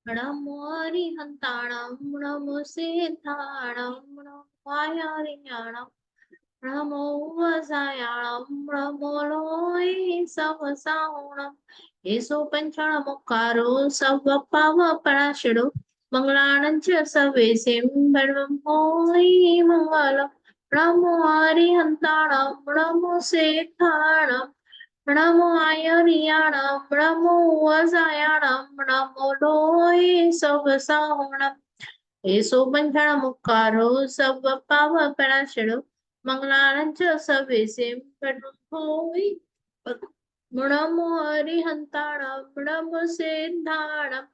नमो हरिहंताणं नमो सिद्धाणं नमो आयरियाणं नमो वसायाणं नमो लोय सवसावणं येसो पंचणमुकारो सवपावपणाशिडो मंगलानं च सवेसिं सर्वं होय मंगलम् नमो हरिहंताणं नमो सिद्धाणं नमो आयरियाणं नमो वसायाणं नमो लोय सवसावणं येसो पंचणमुकारो सवपावपणाशिडो मंगलानं च सवेसिं सर्वं होय नमो हरिहंताणं नमो सिद्धाणं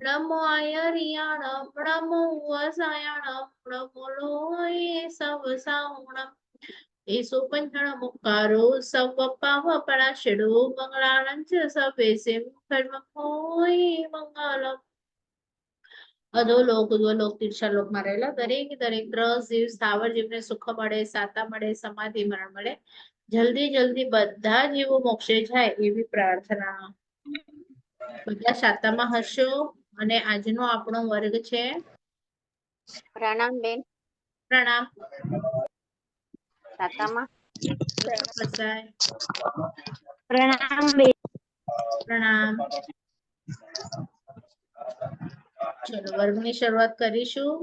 नमो आयरियाणं नमो वसायाणं नमो लोय सवसावणं येसो पंचणमुकारो सवपावपणाशिडो मंगलानं च सवेसिं सर्वं होय मंगलम् અધોલોક ઉદ્વલોક તીર્ષાલોકમાં રહેલા દરેકે દરેક ગ્રહ જીવ સ્થાવર જીવને સુખ મળે સાતા મળે સમાધિ મરણ મળે જલ્દી જલ્દી બધા જીવો મોક્ષે જાય એવી પ્રાર્થના બધા સાતામાં હશો અને આજનો આપણો વર્ગ છે પ્રણામ બેન. પ્રણામ સાતામાં પ્રસાય પ્રણામ બેન. પ્રણામ ચલો વર્ગની શરૂઆત કરીશું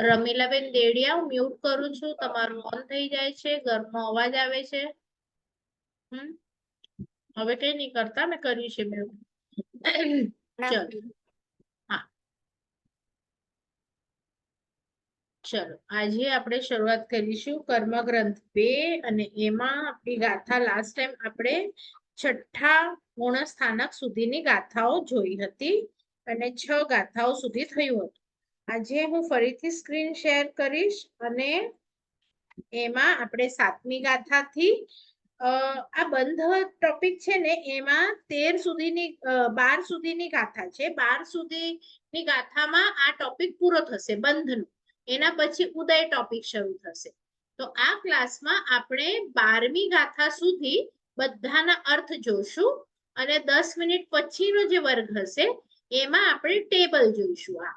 રમીલાબેન દેડિયા હું મ્યુટ કરું છું તમારું ઓન થઈ જાય છે ઘરનો અવાજ આવે છે હવે કઈ નહીં કરતા મેં કર્યું છે મ્યુટ ચલો હા ચલો આજે આપણે શરૂઆત કરીશું કર્મગ્રંથ 2 અને એમાં આપણી ગાથા લાસ્ટ ટાઈમ આપણે છઠ્ઠા ગુણસ્થાનક સુધીની ગાથાઓ જોઈ હતી અને 6 ગાથાઓ સુધી થયું હતું આજે હું ફરીથી સ્ક્રીન શેર કરીશ અને એમાં આપણે 7મી ગાથાથી આ બંધ ટોપિક છે ને એમાં 13 સુધીની 12 સુધીની ગાથા છે 12 સુધીની ગાથામાં આ ટોપિક પૂરો થશે બંધનો એના પછી ઉદય ટોપિક શરૂ થશે તો આ ક્લાસમાં આપણે 12મી ગાથા સુધી બધાના અર્થ જોશું અને 10 મિનિટ પછીનો જે વર્ગ હશે એમાં આપણે ટેબલ જોઈશું આ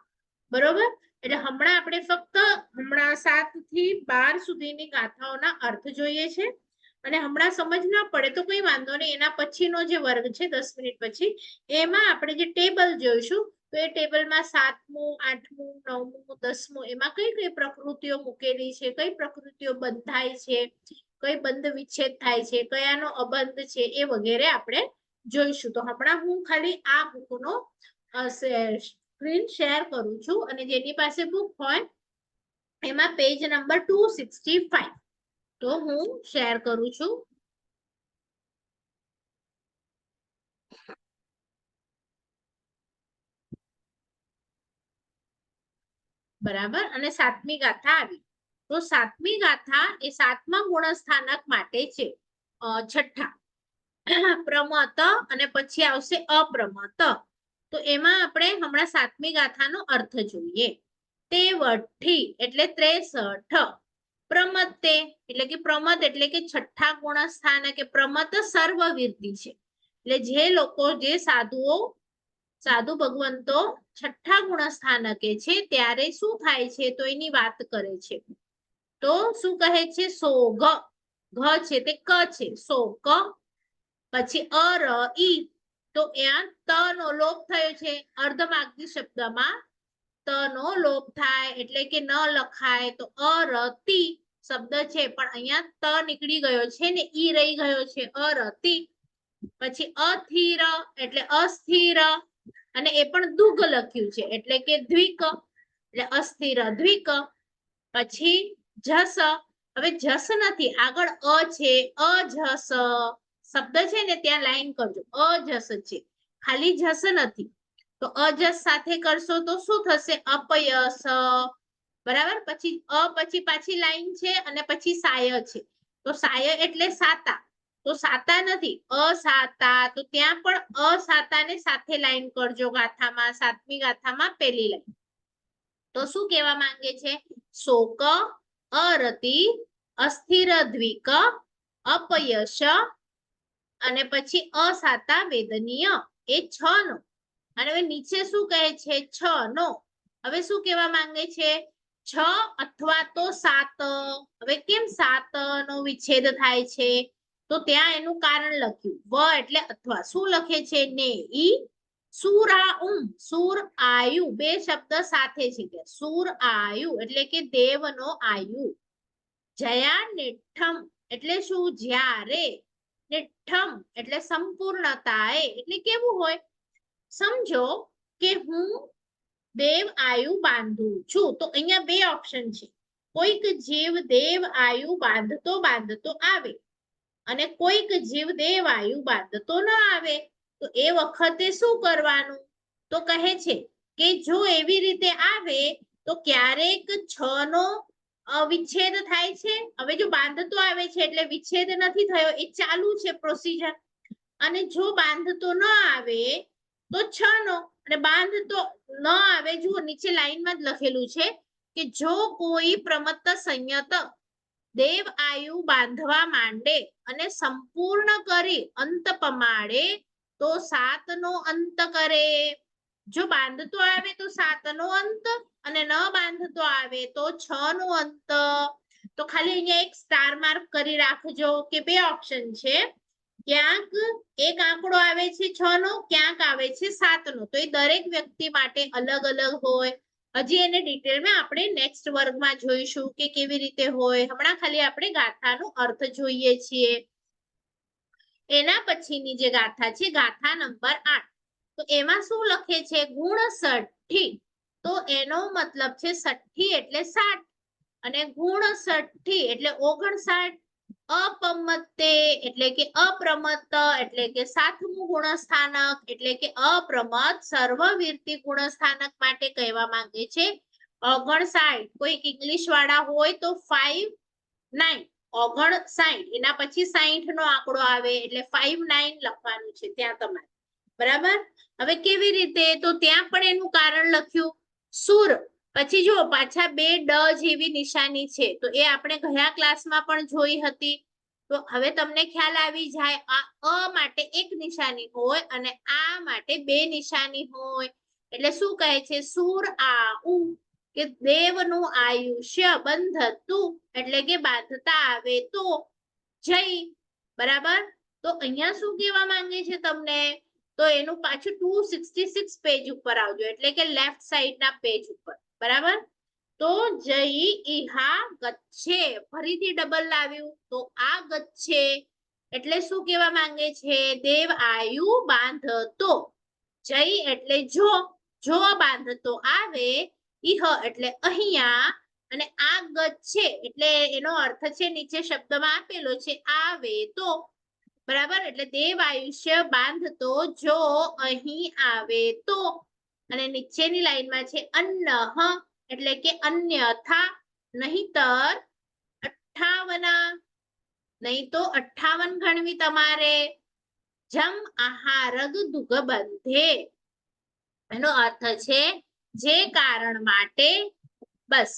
બરોબર એટલે હમણાં આપણે ફક્ત હમણાં 7 થી 12 સુધીની ગાથાઓના અર્થ જોઈએ છે અને હમણાં સમજ ના પડે તો કોઈ વાંધો નહીં એના પછીનો જે વર્ગ છે 10 મિનિટ પછી એમાં આપણે જે ટેબલ જોઈશું તો એ ટેબલમાં 7મું 8મું 9મું 10મું એમાં કઈ કઈ પ્રકૃતિઓ મૂકેલી છે કઈ પ્રકૃતિઓ બંધાય છે કઈ બંધ વિચ્છેદ થાય છે કયાનો અબંધ છે એ વગેરે આપણે જોઈશું તો હમણાં હું ખાલી આ બુકનો સ્ક્રીન શેર કરું છું અને જેની પાસે બુક હોય એમાં પેજ નંબર 265 તો હું શેર કરું છું બરાબર અને 7મી ગાથા આવી તો 7મી ગાથા એ 7મા ગુણસ્થાનક માટે છે છઠ્ઠા પ્રમત અને પછી આવશે અપ્રમત તો એમાં આપણે હમણાં 7મી ગાથાનો અર્થ જોઈએ તે વઠ્ઠી એટલે 63 પ્રમતે એટલે કે પ્રમત એટલે કે છઠ્ઠા ગુણસ્થાન કે પ્રમત સર્વવિરતિ છે એટલે જે લોકો જે સાધુ ભગવંતો છઠ્ઠા ગુણસ્થાનકે છે ત્યારે શું થાય છે તો એની વાત કરે છે તો શું કહે છે સોગ ઘ છે તે ક છે સોક પછી અર ઈ તો ત્યાં ત નો લોપ થયો છે અર્ધમાગધી શબ્દમાં ત નો લોપ થાય એટલે કે ન લખાય તો અરતી શબ્દ છે પણ અહીંયા ત નીકળી ગયો છે ને ઈ રહી ગયો છે અરતી પછી અથિર એટલે અસ્થિર અને એ પણ દુગ લખ્યું છે એટલે કે દ્વિક એટલે અસ્થિર દ્વિક પછી જસ હવે જસ નથી આગળ અ છે અજસ શબ્દ છે ને ત્યાં લાઈન કરજો અજસ છે ખાલી જસ નથી તો અજસ સાથે કરશો તો શું થશે અપયસ બરાબર પછી પછી પાછી લાઈન છે અને પછી સાય છે તો સાય એટલે સાતા તો સાતા નથી અસાતા તો ત્યાં પણ અસાતાને સાથે લાઈન કરજો ગાથામાં 7મી ગાથામાં પહેલી લાઈન તો શું કહેવા માંગે છે શોક અરતિ અસ્થિર દ્વિક અપયશ અને પછી અસાતા વેદનીય એ 6 નો અને હવે નીચે શું કહે છે 6 નો હવે શું કહેવા માંગે છે 6 અથવા તો 7 હવે કેમ 7 નો વિચ્છેદ થાય છે તો ત્યાં એનું કારણ લખ્યું વ એટલે અથવા શું લખે છે ને ઈ સુર આયુ બે શબ્દ સાથે છે ત્યાં સુર આયુ એટલે કે દેવનો આયુ જયા નેઠમ એટલે શું જ્યારે નેઠમ એટલે સંપૂર્ણતાએ એટલે કેવું હોય સમજો કે હું દેવ આયુ બાંધું છું તો અહીંયા બે ઓપ્શન છે કોઈક જીવ દેવ આયુ બાંધતો આવે અને કોઈક જીવ દેવ આયુ બાંધતો ન આવે તો એ વખતે શું કરવાનું તો કહે છે કે જો એવી રીતે આવે તો ક્યારેક 6 નો વિચ્છેદ થાય છે હવે જો બાંધતો આવે છે એટલે વિચ્છેદ નથી થયો એ ચાલુ છે પ્રોસીજર અને જો બાંધતો ન આવે તો 6 નો અને બાંધતો ન આવે જુઓ નીચે લાઈનમાં જ લખેલું છે કે જો કોઈ પ્રમત્ત સંયત દેવ આયુ બાંધવા માંડે અને સંપૂર્ણ કરી અંત પમાડે તો 7 નો અંત કરે જો બાંધતો આવે તો 7 નો અંત અને ન બાંધતો આવે તો 6 નો અંત તો ખાલી અહીંયા એક સ્ટાર માર્ક કરી રાખજો કે બે ઓપ્શન છે ક્યાંક એક આંકડો આવે છે 6 નો ક્યાંક આવે છે 7 નો તો એ દરેક વ્યક્તિ માટે અલગ અલગ હોય હજી એને ડિટેલમાં આપણે નેક્સ્ટ વર્ગમાં જોઈશું કે કેવી રીતે હોય હમણાં ખાલી આપણે ગાથાનો અર્થ જોઈએ છીએ એના પછીની જે ગાથા છે ગાથા નંબર 8 તો એમાં શું લખે છે ગુણ 60 તો એનો મતલબ છે 60 એટલે 60 અને ગુણ 60 એટલે 59 અપમત્તે એટલે કે અપ્રમત્ત એટલે કે 7મું ગુણસ્થાનક એટલે કે અપ્રમત્ત સર્વવીર્તિ ગુણસ્થાનક માટે કહેવા માંગે છે 59 કોઈક ઇંગ્લિશ વાળા હોય તો 59 59 એના પછી 60 નો આંકડો આવે એટલે 59 લખવાનું છે ત્યાં તમારે બરાબર હવે કેવી રીતે તો ત્યાં પણ એનું કારણ લખ્યું સુર પછી જો પાછા બે ડ જેવી નિશાની છે તો એ આપણે ગયા ક્લાસમાં પણ જોઈ હતી તો હવે તમને ખ્યાલ આવી જાય આ અ માટે એક નિશાની હોય અને આ માટે બે નિશાની હોય એટલે શું કહે છે સુર આઉ કે દેવનું આયુષ્ય બંધતું એટલે કે બાંધતા આવે તો જય બરાબર તો અહીંયા શું કહેવા માંગે છે તમને તો એનું પાછું 266 પેજ ઉપર આવજો એટલે કે લેફ્ટ સાઈડ ના પેજ ઉપર બરાબર તો જય ઈહા ગચ્છે ફરીથી ડબલ લાવ્યું તો આ ગચ્છે એટલે શું કહેવા માંગે છે દેવ આયુ બાંધતો જય એટલે જો બાંધતો આવે ઈહ એટલે અહીંયા અને આ ગચ્છે એટલે એનો અર્થ છે નીચે શબ્દમાં આપેલો છે આવે તો બરાબર એટલે દેવ આયુષ્ય બાંધતો જો અહીં આવે તો અને નીચેની લાઈનમાં છે અન્નહ એટલે કે અન્યથા નહીતર 58 નહીં તો 58 ગણવી તમારે જમ આહારગ દુગ બંધે એનો અર્થ છે જે કારણ માટે બસ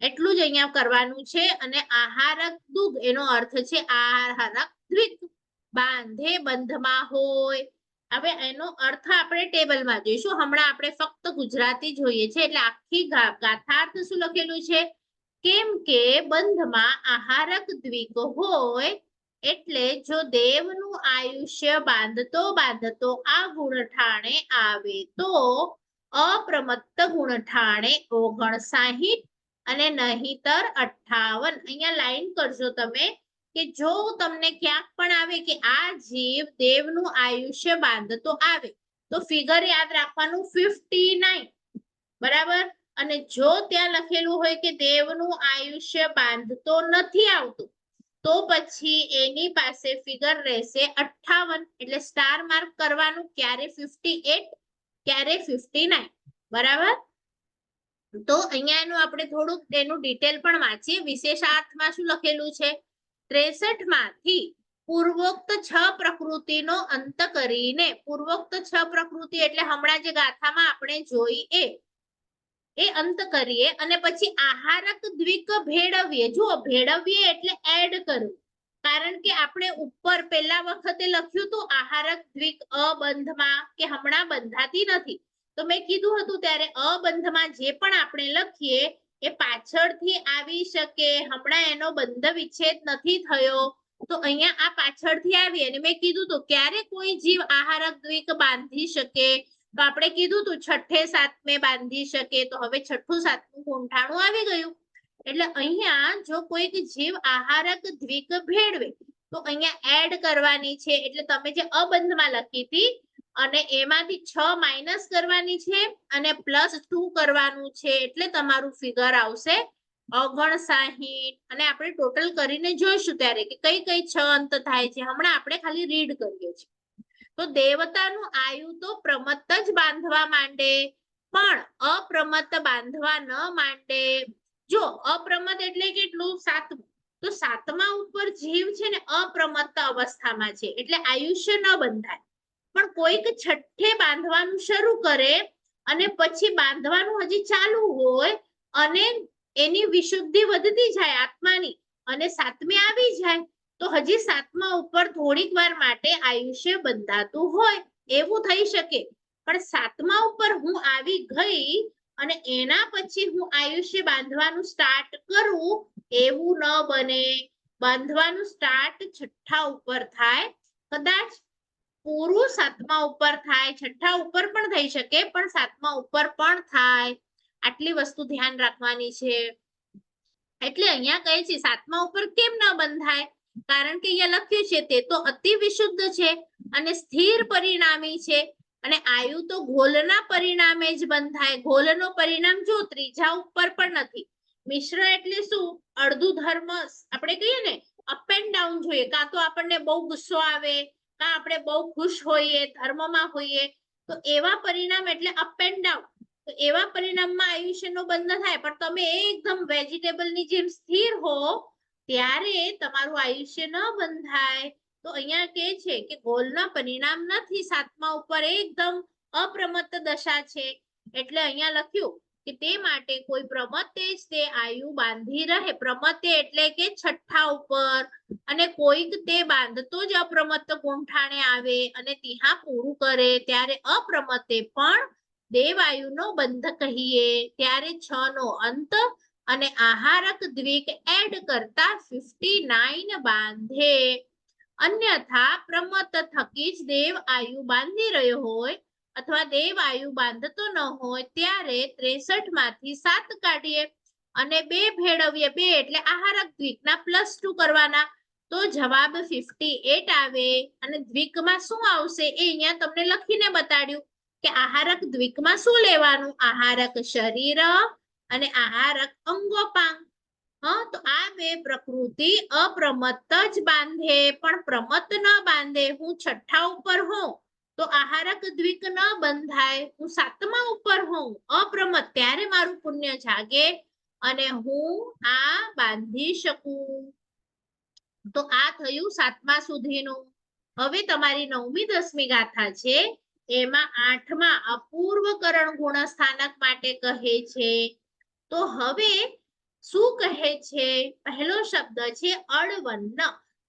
એટલું જ અહીંયા કરવાનું છે અને આહારક દુગ એનો અર્થ છે આહારક દ્વિક બાંધે બંધમાં હોય હવે એનો અર્થ આપણે ટેબલમાં જોઈશું હમણાં આપણે ફક્ત ગુજરાતી જોઈએ છે એટલે આખી ગાથાર્થ શું લખેલું છે કેમ કે બંધમાં આહારક દ્વિક હોય એટલે જો દેવનું આયુષ્ય બાંધતો આ ગુણઠાણે આવે તો અપ્રમત્ત ગુણઠાણે 59 અને નહીતર 58 અહીંયા લાઈન કરજો તમે કે જો તમને ક્યાંક પણ આવે કે આ જીવ દેવનું આયુષ્ય બાંધતો આવે તો ફિગર યાદ રાખવાનું 59 બરાબર અને જો ત્યાં લખેલું હોય કે દેવનું આયુષ્ય બાંધતો નથી આવતું તો પછી એની પાસે ફિગર રહેશે 58 એટલે સ્ટાર માર્ક કરવાનું ક્યારે 58 ક્યારે 59 બરાબર તો અહીંયા એનું આપણે થોડુંક એનું ડિટેલ પણ વાંચીએ વિશેષાર્થમાં શું લખેલું છે 63 માંથી પૂર્વોક્ત 6 પ્રકૃતિનો અંત કરીને પૂર્વોક્ત 6 પ્રકૃતિ એટલે હમણાં જે ગાથામાં આપણે જોઈ એ અંત કરીએ અને પછી આહારક દ્વિક ભેળવીએ જુઓ ભેળવીએ એટલે એડ કરવું કારણ કે આપણે ઉપર પહેલા વખતે લખ્યું હતું આહારક દ્વિક અબંધમાં કે હમણાં બંધાતી નથી, તો મેં કીધું હતું ત્યારે અબંધમાં જે પણ આપણે લખીએ એ પાછળથી આવી શકે, હમણાં એનો બંધ વિચ્છેદ નથી થયો, તો અહીંયા આ પાછળથી આવી અને મેં કીધું હતું ક્યારે કોઈ જીવ આહારક દ્વિક બાંધી શકે, તો આપણે કીધું હતું છઠ્ઠે સાતમે બાંધી શકે, તો હવે છઠ્ઠું સાતમું ગૂંઠાણું આવી ગયું. એટલે અહીંયા જો કોઈક જીવ આહારક દ્વિક ભેળવે તો અહીંયા એડ કરવાની છે, એટલે તમે જે અબંધમાં લખી હતી અને એમાંથી 6 માઇનસ કરવાની છે અને +2 કરવાનું છે, એટલે તમારું ફિગર આવશે 59. અને આપણે ટોટલ કરીને જોઈશું ત્યારે કે કઈ કઈ 6 અંત થાય છે, હમણાં આપણે ખાલી રીડ કરીએ છીએ. તો દેવતાનું આયુ તો પ્રમત્ત જ બાંધવા માંડે, પણ અપ્રમત્ત બાંધવા ન માંડે. જો અપ્રમત્ત એટલે કેટલું? 7મું. તો 7મા ઉપર જીવ છે ને અપ્રમત્ત અવસ્થામાં છે, એટલે આયુષ્ય ન બંધાય. પણ કોઈક છઠ્ઠે બાંધવાનું શરૂ કરે અને પછી બાંધવાનું હજી ચાલુ હોય અને એની વિશુદ્ધિ વધતી જાય આત્માની અને 7મે આવી જાય તો હજી 7મા ઉપર થોડીક વાર માટે આયુષ્ય બંધાતું હોય એવું થઈ શકે, પણ 7મા ઉપર હું આવી ગઈ અને એના પછી હું આયુષ્ય બાંધવાનું સ્ટાર્ટ કરું એવું ન બને. બાંધવાનું સ્ટાર્ટ છઠ્ઠા ઉપર થાય, કદાચ પૂરું 7મા ઉપર થાય, છઠ્ઠા ઉપર પણ થઈ શકે પણ 7મા ઉપર પણ થાય. આટલી વસ્તુ ધ્યાન રાખવાની છે. એટલે અહીંયા કહે છે 7મા ઉપર કેમ ન બંધાય? કારણ કે અહીંયા લખ્યું છે તે તો અતિ વિશુદ્ધ છે અને સ્થિર પરિણામી છે, અને આયુ તો ઘોલના પરિણામે જ બંધાય. ઘોલનો પરિણામ જો ત્રીજા ઉપર પણ નથી. મિશ્ર એટલે શું? અડધું ધર્મ આપણે કહીએ ને અપ એન્ડ ડાઉન જોઈએ, કાં તો આપણને બહુ ગુસ્સો આવે, કાં આપણે બહુ ખુશ હોઈએ, ધર્મમાં હોઈએ, તો એવા પરિણામ એટલે અપ એન્ડ ડાઉન. તો એવા પરિણામમાં આયુષ્યનો બંધ થાય, પણ તમે એકદમ વેજીટેબલની જેમ સ્થિર હો ત્યારે તમારું આયુષ્ય ન બંધાય. તો અહીંયા કે છે કે ગોલના પરિણામ નથી, 7મા ઉપર એકદમ અપ્રમત્ત દશા છે, એટલે અહીંયા લખ્યું કે તે માટે કોઈ પ્રમત્તે જ તે આયુ બાંધી રહે. પ્રમત્તે એટલે કે છઠ્ઠા ઉપર, અને કોઈક તે બાંધતો જ અપ્રમત્ત ગૂંઠાણે આવે અને ત્યાં પૂરું કરે ત્યારે અપ્રમત્તે પણ દેવાયુનો બંધ કહીએ, ત્યારે 6 નો અંત અને આહારક દ્વિક એડ કરતા 59 બાંધે. અન્યથા પ્રમત્ત થકી જ દેવ આયુ બાંધી રહ્યો હોય અથવા દેવ આયુ બાંધતો ન હોય ત્યારે 63 માંથી 7 કાઢીએ અને 2 ભેળવીએ, 2 એટલે આહારક દ્વિકના +2 કરવાના, તો જવાબ 58 આવે. અને દ્વિકમાં શું આવશે એ અહીંયા તમને લખીને બતાડ્યું કે આહારક દ્વિકમાં શું લેવાનું? આહારક શરીર અને આહારક અંગોપાંગ. હા, તો આ બે પ્રકૃતિ અપ્રમત્ત જ બાંધે, પણ પ્રમત્ત ન બાંધે. હું છઠ્ઠા ઉપર હોઉં તો આહારક દ્વિક ન બંધાય, હું 7મા ઉપર હોઉં અપ્રમત્ત ત્યારે મારું પુણ્ય જાગે અને હું આ બાંધી શકું. તો આ થયું 7મા સુધીનું. હવે તમારી 9મી 10મી ગાથા છે એમાં 8મા અપૂર્વકરણ ગુણસ્થાનક માટે કહે છે. તો હવે શું કહે છે? પહેલો શબ્દ છે અળવન્ન.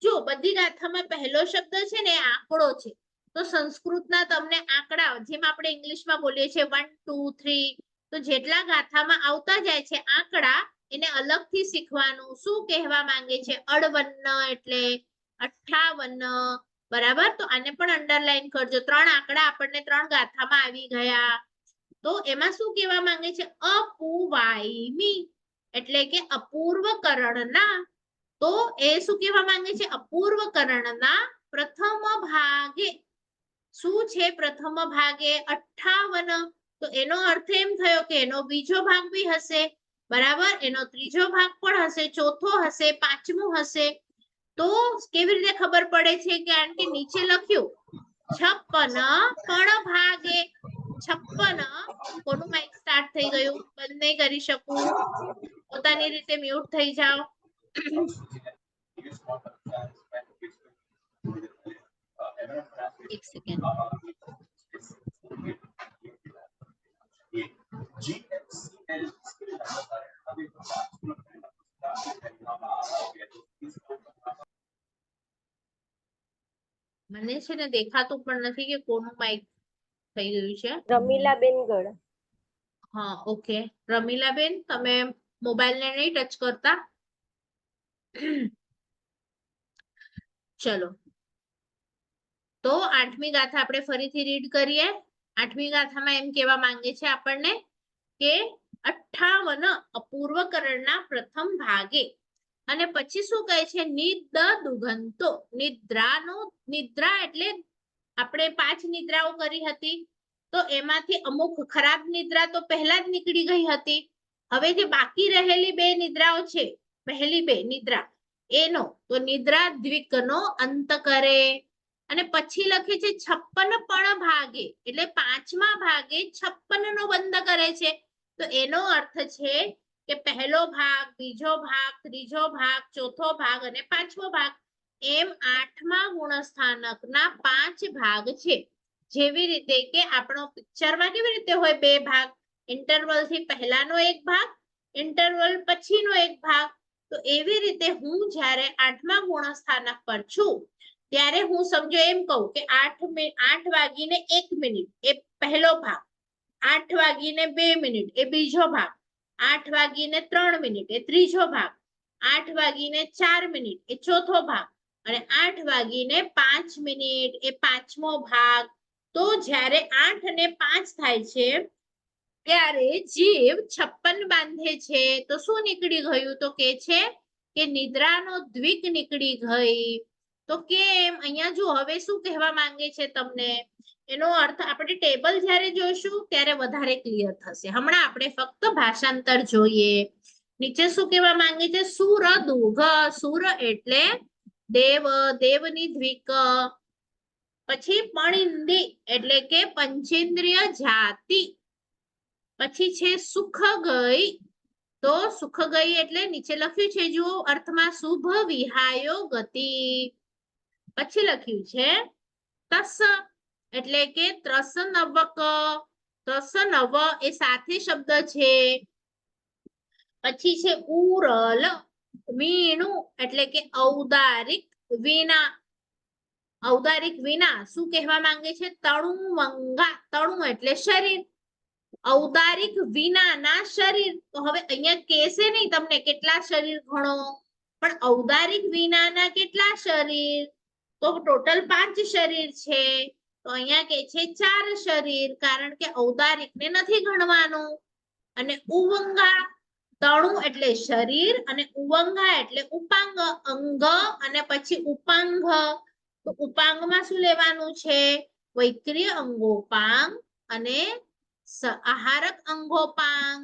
જો બધી ગાથામાં પહેલો શબ્દ છે ને આંકડો છે, તો સંસ્કૃતના તમને આંકડા જેમ આપણે ઇંગ્લિશમાં બોલીએ છીએ 1 2 3, તો જેટલા ગાથામાં આવતા જાય છે આંકડા એને અલગથી શીખવાનું. શું કહેવા માંગે છે? અળવન્ન એટલે 58. બરાબર, તો આને પણ અંડરલાઈન કરજો. 3 આંકડા આપણને 3 ગાથામાં આવી ગયા. તો એમાં શું કહેવા માંગે છે? અપુવાઈમી એટલે કે અપૂર્વકરણના. તો એ શું કહેવા માંગે છે? અપૂર્વકરણના પ્રથમ ભાગે. શું છે પ્રથમ ભાગે? 58. તો એનો અર્થ એમ થયો કે એનો બીજો ભાગ બી હશે, બરાબર, એનો ત્રીજો ભાગ પણ હશે, ચોથો હશે, પાંચમું હશે. તો કેવી રીતે ખબર પડે છે? કારણ કે નીચે લખ્યું 56 પણ ભાગે. 56. કોનું માઇક સ્ટાર્ટ થઈ ગયું? બંધ નહીં કરી શકું, પોતાની રીતે મ્યુટ થઈ જાઓ. એક સેકન્ડ. મને છે ને દેખાતું પણ નથી કે કોનું માઇક થઈ ગયું છે. રમીલાબેન ગઢ. હા, ઓકે. રમીલાબેન, તમે મોબાઈલને નહીં ટચ કરતા. ચલો, તો 8મી ગાથા આપણે ફરીથી રીડ કરીએ. 8મી ગાથામાં એમ કહેવા માંગે છે આપણને કે 58 અપૂર્વકરણના પ્રથમ ભાગે અને પછી શું કહે છે? નિદ દુગંતો. નિદ્રા એટલે આપણે 5 નિદ્રાઓ કરી હતી, તો એમાંથી અમુક ખરાબ નિદ્રા તો પહેલા જ નીકળી ગઈ હતી. હવે જે બાકી રહેલી 2 નિદ્રાઓ છે, પહેલી 2 નિદ્રા, એનો તો નિદ્રા દ્વિકનો અંત કરે. અને પછી લખે છે 56 પણ ભાગે, એટલે 5મા ભાગે 56 નો બંધ કરે છે. તો એનો અર્થ છે કે પહેલો ભાગ, બીજો ભાગ, ત્રીજો ભાગ, ચોથો ભાગ અને 5મો ભાગ, એમ 8મા ગુણસ્થાનકના 5 ભાગ છે. જેવી રીતે કે આપણો પિક્ચરમાં કેવી રીતે હોય 2 ભાગ, ઇન્ટરવલ થી પહેલાનો એક ભાગ, ઇન્ટરવલ પછીનો એક ભાગ. તો એવી રીતે હું જ્યારે 8મા ગુણસ્થાનક પર છું ત્યારે હું સમજો એમ કહું કે 8 વાગીને 1 મિનિટ એ પહેલો ભાગ, 8 વાગીને 2 મિનિટ એ બીજો ભાગ, 8 વાગીને 3 મિનિટ એ ત્રીજો ભાગ, 8 વાગીને 4 મિનિટ એ ચોથો ભાગ અને 8 વાગીને 5 મિનિટ એ 5મો ભાગ. તો જ્યારે 8 અને 5 થાય છે ત્યારે જીવ 56 બાંધે છે. તો શું નીકળી ગયું? તો કે છે કે નિદ્રાનો દ્વિક નીકળી ગઈ. તો કેમ? અહીંયા જો હવે શું કહેવા માંગે છે તમને, એનો અર્થ આપણે ટેબલ જ્યારે જોઈશું ત્યારે વધારે ક્લિયર થશે. હમણાં આપણે ફક્ત ભાષાંતર જોઈએ. નીચે શું કહેવા માંગે છે? સુર દુઘ. સુર એટલે દેવ, દેવની દ્વિક. પછી પણિંદી એટલે કે પંચેન્દ્રિય જાતિ. પછી છે સુખ ગઈ. તો સુખ ગઈ એટલે નીચે લખ્યું છે જુઓ અર્થમાં શુભ વિહાયો ગતિ. પછી લખ્યું છે તસ એટલે કે ત્રસ નવક. ત્રસ નવ એ સાથે શબ્દ છે. પછી છે ઉરલ. વીણું એટલે કે ઔદારિક વીણા. ઔદારિક વિના શું કહેવા માંગે છે? તણું વંગા. તણું એટલે શરીર, ઔદારિક વિનાના શરીર. તો હવે અહીંયા કહેશે નહીં તમને કેટલા શરીર ગણો, પણ ઔદારિક વિનાના કેટલા શરીર? તો ટોટલ 5 શરીર છે. તો અહીંયા કે છે 4 શરીર, કારણ કે ઔદારિકને નથી ગણવાનું. અને ઉવંગા, તણું એટલે શરીર અને ઉવંગા એટલે ઉપાંગ, અંગ અને પછી ઉપાંગ. તો ઉપાંગમાં શું લેવાનું છે? વૈક્રિય અંગોપાંગ અને આહારક અંગોપાંગ.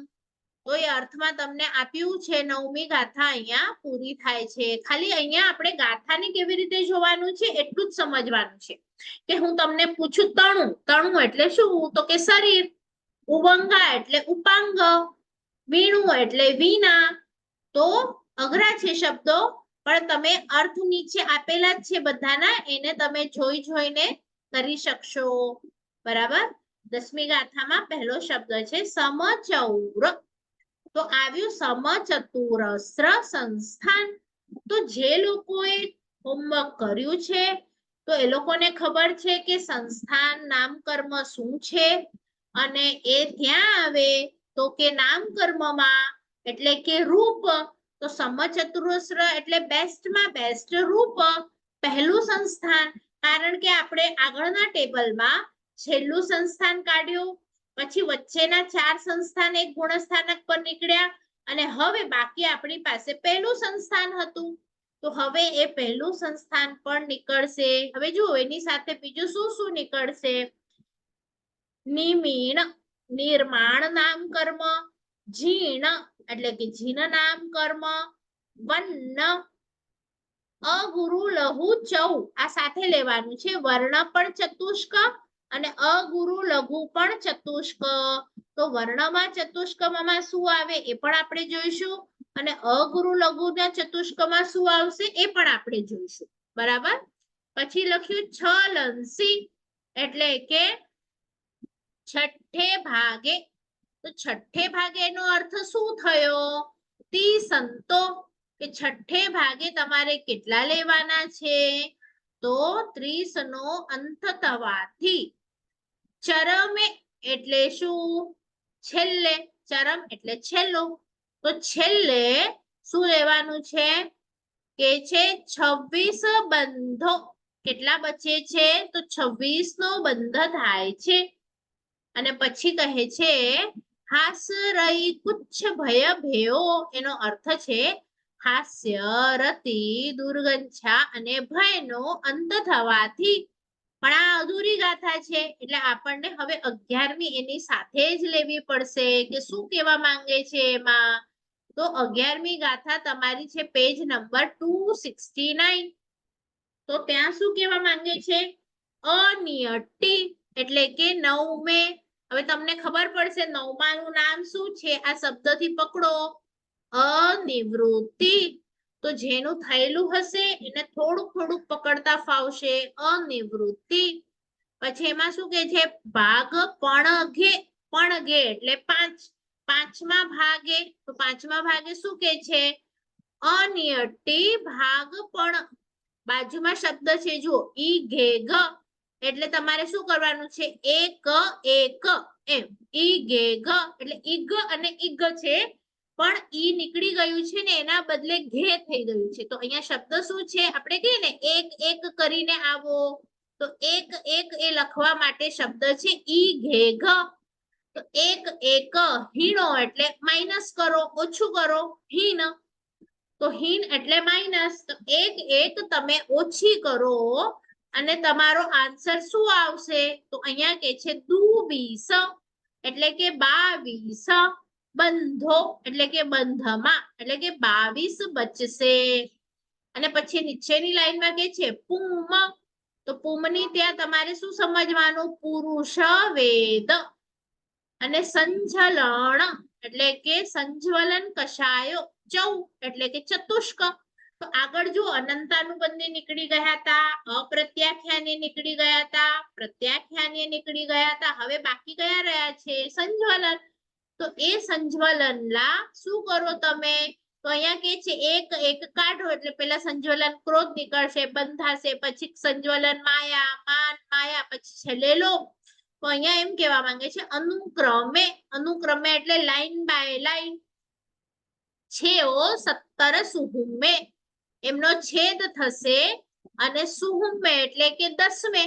તો એ અર્થમાં તમને આપ્યું છે. 9મી ગાથા અહીંયા પૂરી થાય છે. ખાલી અહીંયા આપણે ગાથાને કેવી રીતે જોવાનું છે એટલું જ સમજવાનું છે. કે હું તમને પૂછું તણું, તણું એટલે શું? તો કે શરીર. ઉવંગા એટલે ઉપાંગ. વીણું એટલે વીણા. તો અઘરા છે શબ્દો, પણ તમે અર્થ નીચે આપેલા જ છે બધાના, એને તમે જોઈને કરી શકશો. બરાબર? 10મી ગાથામાં પહેલો શબ્દ છે સમચૌર. તો આવ્યું સમચતુરસ્ર સંસ્થાન. તો જે લોકોએ હોમવર્ક કર્યું છે તો એ લોકોને ખબર છે કે સંસ્થાન નામકર્મ શું છે, અને એ ક્યાં આવે? તો કે નામકર્મમાં, એટલે કે રૂપ. તો સમચતુરસ્ર એટલે બેસ્ટમાં બેસ્ટ રૂપ, પહેલું સંસ્થાન. કારણ કે આપણે આગળના ટેબલમાં છેલ્લું સંસ્થાન કાઢ્યું, પછી વચ્ચેના 4 સંસ્થાન એક ગુણસ્થાનક પર નીકળ્યા, અને હવે બાકી આપણી પાસે પહેલું સંસ્થાન હતું. તો હવે એ પહેલું સંસ્થાન પણ નીકળશે. હવે જુઓ એની સાથે બીજું શું શું નીકળશે? નિમીણ, નિર્માણ નામ કર્મ. જીણ એટલે કે જીન નામ કર્મ. વન્ન, અગુરુ લઘુ ચૌ આ સાથે લેવાનું છે. વર્ણ પણ ચતુષ્ક અને અગુરુ લઘુ પણ ચતુષ્ક. તો વર્ણમાં ચતુષ્કમાં શું આવે એ પણ આપણે જોઈશું, અને અગુરુ લઘુના ચતુષ્કમાં શું આવશે એ પણ આપણે જોઈશું. બરાબર? પછી લખ્યું છલંસી એટલે કે છઠ્ઠે ભાગે. તો છઠ્ઠે ભાગે એનો અર્થ શું થયો? તી સંતો, કે છઠ્ઠે ભાગે તમારે કેટલા લેવાના છે? તો 30 નો અંત થવાથી ચરમે એટલે શું? છેલ્લે. ચરમ એટલે છેલ્લો. તો છેલ્લે શું લેવાનું છે? કે છે 26 બંધો. કેટલા બચે છે? તો 26 નો બંધ થાય છે. અને પછી કહે છે હાસ રહી કુછ ભય ભયો. એનો અર્થ છે હાસ્ય, રતિ, દુર્ગંછા અને ભયનો અંત થવાથી. પણ આ અધૂરી ગાથા છે એટલે આપણને હવે 11મી એની સાથે જ લેવી પડશે કે શું કહેવા માંગે છે એમાં. તો 11મી ગાથા તમારી છે પેજ નંબર 269. તો ત્યાં શું કહેવા માંગે છે? અનિયટી એટલે કે 9મે. હવે તમને ખબર પડશે 9માનું નામ શું છે? આ શબ્દથી પકડો. અનિવૃત્તિ. તો જેનું થયેલું હશે એને થોડુંક થોડુંક પકડતા ફાવશે. અનિવૃત્તિ. પછી એમાં શું કે છે? ભાગ પણઘે. પણઘે એટલે 5. 5મા ભાગે. તો 5મા ભાગે શું કે છે? અનિયટી ભાગ પણ. બાજુમાં શબ્દ છે જુઓ ઈ ઘે ઘ. એટલે તમારે શું કરવાનું છે? એક એક એમ. ઈ ઘે ઘ એટલે ઈગ અને ઈગ છે. પણ ઈ નીકળી ગયું છે ને એના બદલે ઘે થઈ ગયું છે. તો અહીંયા શબ્દ શું છે? આપણે કહીએ ને એક એક કરીને આવો. તો એક એક એ લખવા માટે શબ્દ છે ઈ ઘે ઘ. તો એક એક હીણો એટલે માઇનસ કરો, ઓછું કરો. હીન. તો હીન એટલે માઇનસ. તો એક એક તમે ઓછી કરો અને તમારો આન્સર શું આવશે? તો અહીંયા કે છે 22 એટલે કે 22 બંધો એટલે કે બંધમાં એટલે કે 22 બચશે. અને પછી નીચેની લાઈનમાં કે છે પુમ. તો પુમની ત્યાં તમારે શું સમજવાનું? પુરુષ વેદ. અને સંજલન એટલે કે સંજ્વલન કશાયો. ચૌ એટલે કે ચતુષ્ક. તો આગળ જો અનંતાનુબંધી નીકળી ગયા હતા, અપ્રત્યાખ્યાને નીકળી ગયા હતા, પ્રત્યાખ્યાને નીકળી ગયા હતા. હવે બાકી કયા રહ્યા છે? સંજ્વલન. તો એ સંજ્વલનલા શું કરો તમે? તો અહીંયા કે છે એક એક કાઢો એટલે પેલા સંજ્વલન ક્રોધ નીકળશે, બંધાશે. પછી સંજ્વલન માયા, માન, માયા. પછી છેલ્લે લોભ. તો અહીંયા એમ કહેવા માંગે છે અનુક્રમે. અનુક્રમે એટલે લાઈન બાય લાઈન. છેઓ 17 સુહુમે. એમનો છેદ થશે. અને સુહુમે એટલે કે 10મે.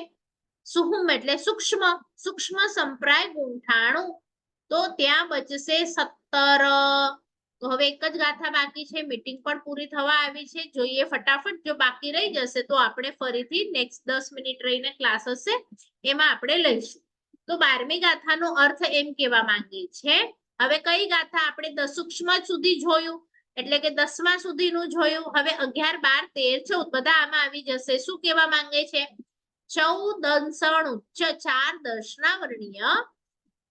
સુહુમ એટલે સૂક્ષ્મ. સૂક્ષ્મ સંપ્રાય ગૂંઠાણું. તો ત્યાં બચશે 17. તો હવે એક જ ગાથા બાકી છે. મીટિંગ પણ પૂરી થવા આવી છે. જોઈએ ફટાફટ. જો બાકી રહી જશે તો આપણે ફરીથી નેક્સ્ટ 10 મિનિટ રહીને ક્લાસ હશે એમાં આપણે લઈશું. તો 12મી ગાથાનો અર્થ એમ કહેવા માંગે છે. હવે કઈ ગાથા? આપણે સૂક્ષ્મ સુધી જોયું એટલે કે 10મા સુધીનું જોયું. હવે 11, 12, 13, 14 બધા આમાં આવી જશે. શું કહેવા માંગે છે? 14 ઉચ્ચ 4 દર્શનાવર્ણીય.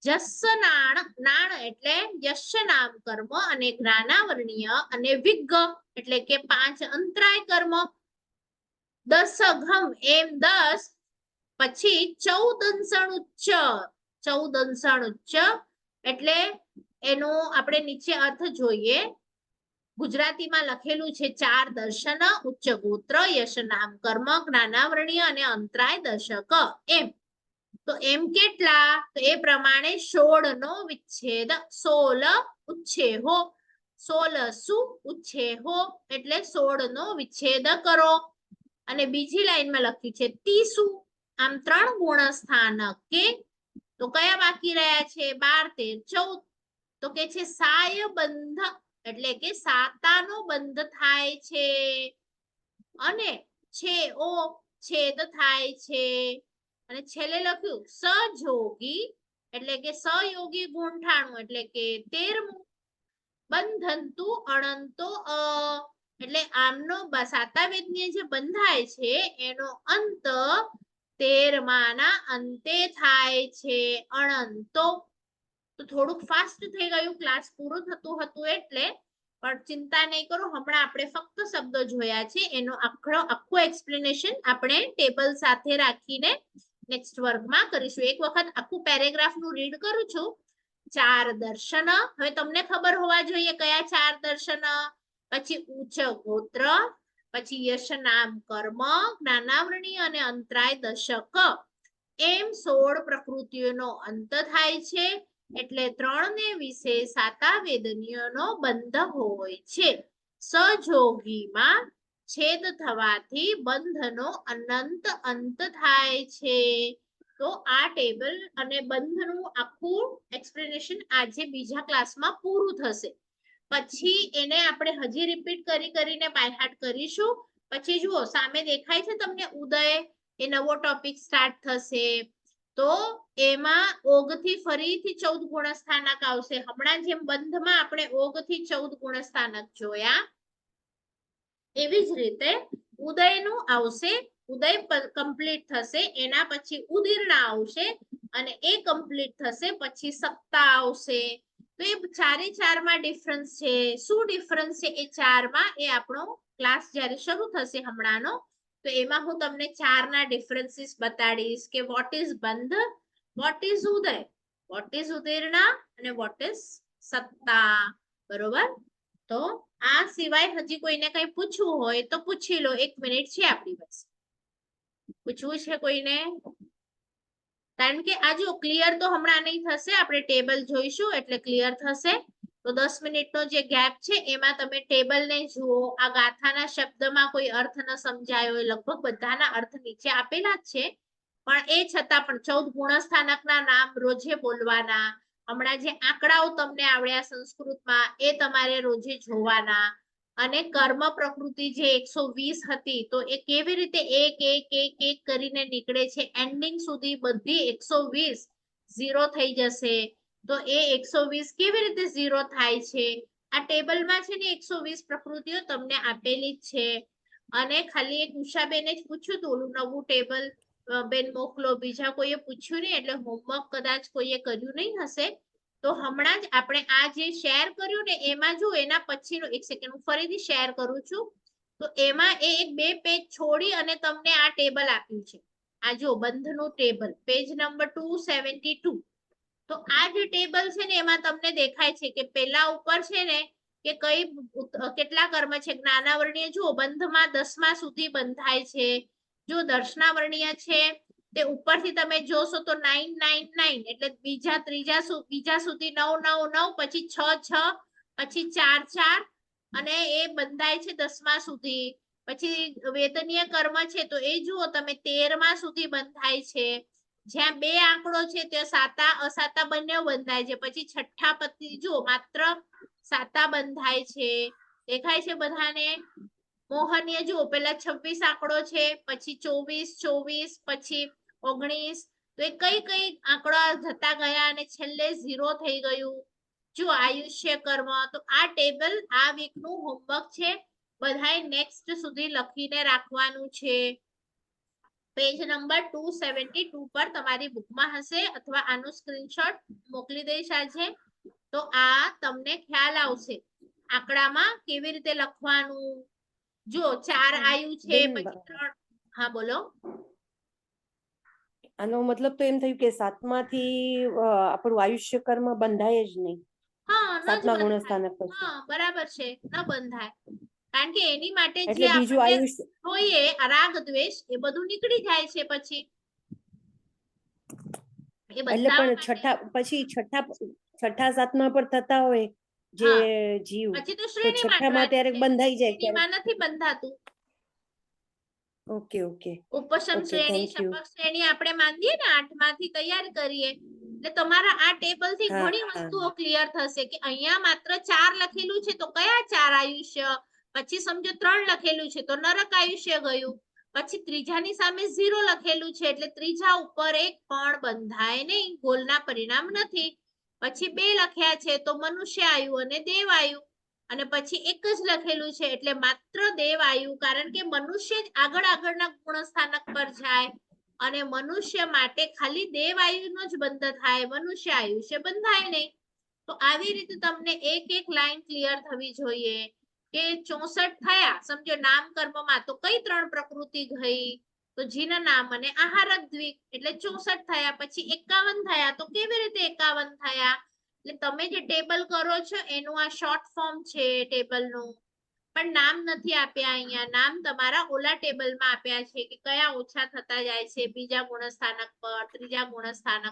જસ નાણ. નાણ એટલે યશ નામ કર્મ અને જ્ઞાનાવર્ણીય અને વિગ્ગ એટલે કે 5 અંતરાય કર્મ. 10 ઘમ એમ 10. પછી 14 ઉચ્ચ. 14 ઉચ્ચ એટલે એનો આપણે નીચે અર્થ જોઈએ. ગુજરાતીમાં લખેલું છે 4 દર્શન, ઉચ્ચ ગોત્ર, યશ નામ કર્મ, જ્ઞાનાવરણીય અને અંતરાય દર્શક. એમ. તો એમ કેટલા? તો એ પ્રમાણે 16 નો વિચ્છેદ. 16 ઉચ્છેહો. 16 શું ઉચ્છેહો એટલે 16 નો વિચ્છેદ કરો. અને બીજી લાઈનમાં લખ્યું છે 30. આમ 3 ગુણ સ્થાનક કે. તો કયા બાકી રહ્યા છે? 12, 13, 14. તો કે છે સાય બંધ એટલે કે સાતાનો બંધ થાય છે. અને છે ઓ છેદ થાય છે. અને છેલ્લે લખ્યું સજોગી એટલે કે સહયોગી ગૂંઠાણું એટલે કે 13મું. બંધંતુ અણંતો એટલે આમનો સાતાવેદની જે બંધાય છે એનો અંત 13માના અંતે થાય છે. અણંતો. તો થોડુંક ફાસ્ટ થઈ ગયું. ક્લાસ પૂરો થતું હતું એટલે. પણ ચિંતા નહીં કરો. હમણાં આપણે ફક્ત શબ્દો જોયા છે. એનો આખું એક્સપ્લેનેશન આપણે ટેબલ સાથે રાખીને નેક્સ્ટ વર્ગમાં કરીશું. એક વખત આખું પેરેગ્રાફનું રીડ કરું છું. 4 દર્શન. હવે તમને ખબર હોવા જોઈએ કયા 4 દર્શન. પછી ઉચ્ચ ગોત્ર, પછી યશ નામ કર્મ, જ્ઞાનાવરણી અને અંતરાય દશક એમ 16 પ્રકૃતિઓનો અંત થાય છે. એટલે 3 ને વિશે સાતાવેદનીયનો બંધ હોય છે. સહયોગીમાં છેદ થવાથી બંધનો અનંત અંત થાય છે. તો આ ટેબલ અને બંધનું આખું એક્સપ્લેનેશન આજે બીજા ક્લાસમાં પૂરું થશે. પછી એને આપણે હજી રિપીટ કરીને બાય હાર્ટ કરીશું. પછી જુઓ સામે દેખાય છે તમને ઉદય, એ નવો ટોપિક સ્ટાર્ટ થશે. તો એમાં ઓગ થી ફરીથી 14 ગુણસ્થાનક આવશે. હમણાં જેમ બંધમાં આપણે ઓગ થી 14 ગુણસ્થાનક જોયા, એવી જ રીતે ઉદયનું આવશે. ઉદય કમ્પ્લીટ થશે, એના પછી ઉદીર્ણા આવશે અને એ કમ્પ્લીટ થશે પછી સપ્તાહ આવશે. તો એ 4 માં ડિફરન્સ છે. શું ડિફરન્સ છે એ 4માં, એ આપણો ક્લાસ જ્યારે શરૂ થશે હમણાંનો, તો એમાં હું તમને 4ના ડિફરન્સીસ બતાડીશ કે વોટ ઇઝ બંધ, વોટ ઇઝ ઉદય, વોટ ઇઝ ઉદીર્ણા અને વોટ ઇઝ સત્તા. બરોબર? તો આ સિવાય હજી કોઈને કઈ પૂછવું હોય તો પૂછી લો. 1 મિનિટ છે આપણી પાસે. પૂછવું છે કોઈને? કારણ કે આ જો ક્લિયર તો હમણાં નહીં થશે, આપણે ટેબલ જોઈશું એટલે ક્લિયર થશે. તો 10 મિનિટનો જે ગેપ છે એમાં તમે ટેબલને જુઓ. આ ગાથાના શબ્દમાં કોઈ અર્થ ન સમજાયો હોય, લગભગ બધાના અર્થ નીચે આપેલા જ છે, પણ એ છતાં પણ 14 ગુણસ્થાનકના નામ રોજે બોલવાના. હમણાં જે આંકડાઓ તમને આવડ્યા સંસ્કૃતમાં એ તમારે રોજે જોવાના. અને કર્મ પ્રકૃતિ જે 120 હતી, તો એ કેવી રીતે એક કરીને નીકળે છે, એન્ડિંગ સુધી બધી 120 ઝીરો થઈ જશે. તો એ 120 કેવી રીતે ઝીરો થાય છે? આ ટેબલમાં છે ને 120 પ્રકૃતિઓ તમને આપેલી જ છે. અને ખાલી એક ઉષાબેને જ પૂછ્યું હતું ઓલું નવું ટેબલ બેન મોકલો, બીજા કોઈએ પૂછ્યું નહીં, એટલે હોમવર્ક કદાચ કોઈએ કર્યું નહીં હશે. તો હમણાં જ આપણે આ જે શેર કર્યું ને એમાં જો એના પછીનો 1 સેકન્ડ હું ફરીથી શેર કરું છું. તો એમાં એ 2 પેજ છોડી અને તમને આ ટેબલ આપ્યું છે. આ જો બંધનું ટેબલ, પેજ નંબર 272. તો આ જે ટેબલ છે ને એમાં તમને દેખાય છે કે પેલા ઉપર છે ને કે કઈ કેટલા કર્મ છે. જ્ઞાનાવરણીય જુઓ બંધમાં 10મા સુધી બંધાય છે. જો દર્શનાવરણીય છે તે ઉપરથી તમે જોશો તો 999, એટલે બીજા સુધી 999, પછી 6 પછી 4 અને એ બંધાય છે 10મા સુધી. પછી વેતનીય કર્મ છે તો એ જુઓ તમે 13મા સુધી બંધાય છે. જ્યાં 2 આંકડો છે ત્યાં સાતા અસાતા બંને બંધાય છે. પછી છઠ્ઠા પતિ જો માત્ર સાતા બંધાય છે. દેખાય છે બધાને? મોહનીય જુઓ પેલા 26 આંકડો છે, પછી 24, પછી 19. તો એ કઈ આંકડા જતા ગયા અને છેલ્લે 0 થઈ ગયું. જો આયુષ્ય કર્મ. તો આ ટેબલ આ વીકનું હોમવર્ક છે. બધાએ નેક્સ્ટ સુધી લખીને રાખવાનું છે. પેજ નંબર 272 પર તમારી બુકમાં હશે, અથવા આનું સ્ક્રીનશોટ મોકલી દઈશ આજે. તો આ તમને ખ્યાલ આવશે આંકડામાં કેવી રીતે લખવાનું. જો 4 આયુ છે, પછી 3. હા બોલો. આનો મતલબ તો એમ થયું કે 7માંથી આપણું આયુષ્ય કર્મ બંધાય જ નહીં. હા, ન જ 7મા બંધાય. ગુણસ્થાનક પછી. હા બરાબર છે, ન બંધાય. કારણ કે એની માટે જે એટલે બીજું આપણને આયુષ્ય જોઈએ રાગ દ્વેષ એ બધું નીકળી જાય છે પછી. એ એટલે બતાવવા પણ માટે. છઠ્ઠા 7મા પર થતા હોય જે હા, જીવ, પછી તો તો શ્રેણીમાં છઠ્ઠામાં અટવાય ત્યારે છે. બંધાઈ જાય ત્યારે. શ્રેણીમાં નથી બંધાતું. ઓકે ઉપશમ ઓકે, શ્રેણી, થેન્ક યુ. શપક શ્રેણી આપણે માંડીએ ને 8માંથી તૈયાર કરીએ. એટલે તમારા આ ટેબલ થી હા ઘણી હા વસ્તુઓ ક્લિયર થશે કે અહીંયા માત્ર 4 લખેલું છે તો કયા 4 આયુષ્ય. પછી સમજો 3 લખેલું છે તો નરક આયુષ્ય ગયું. પછી ત્રીજાની સામે 0 લખેલું છે એટલે ત્રીજા ઉપર એક પણ બંધાય નહીં, ગોલના પરિણામ નથી. પછી 2 લખ્યા છે તો મનુષ્ય આયુ અને દેવ આયુ. અને પછી એક જ લખેલું છે એટલે માત્ર દેવ આયુ, કારણ કે મનુષ્ય જ આગળના ગુણસ્થાનક પર જાય અને મનુષ્ય માટે ખાલી દેવ આયુનો જ બંધ થાય, મનુષ્ય આયુષ્ય બંધાય નહીં. તો આવી રીતે તમને એક લાઈન ક્લિયર થવી જોઈએ કે 64 થયા. સમજો નામ કર્મમાં તો કઈ 3 પ્રકૃતિ ગઈ? તો જીન નામ અને આહારક દ્વિક, એટલે 64 થયા. પછી 51 થયા તો કેવી રીતે 51 થયા? એટલે તમે જે ટેબલ કરો છો એનું આ શોર્ટ ફોર્મ છે ટેબલનું. પણ નામ નથી આપ્યા અહીંયા. નામ તમારા ઓલા ટેબલમાં આપ્યા છે કે કયા ઓછા થતા જાય છે બીજા ગુણસ્થાનક પર ત્રીજા ગુણસ્થાનક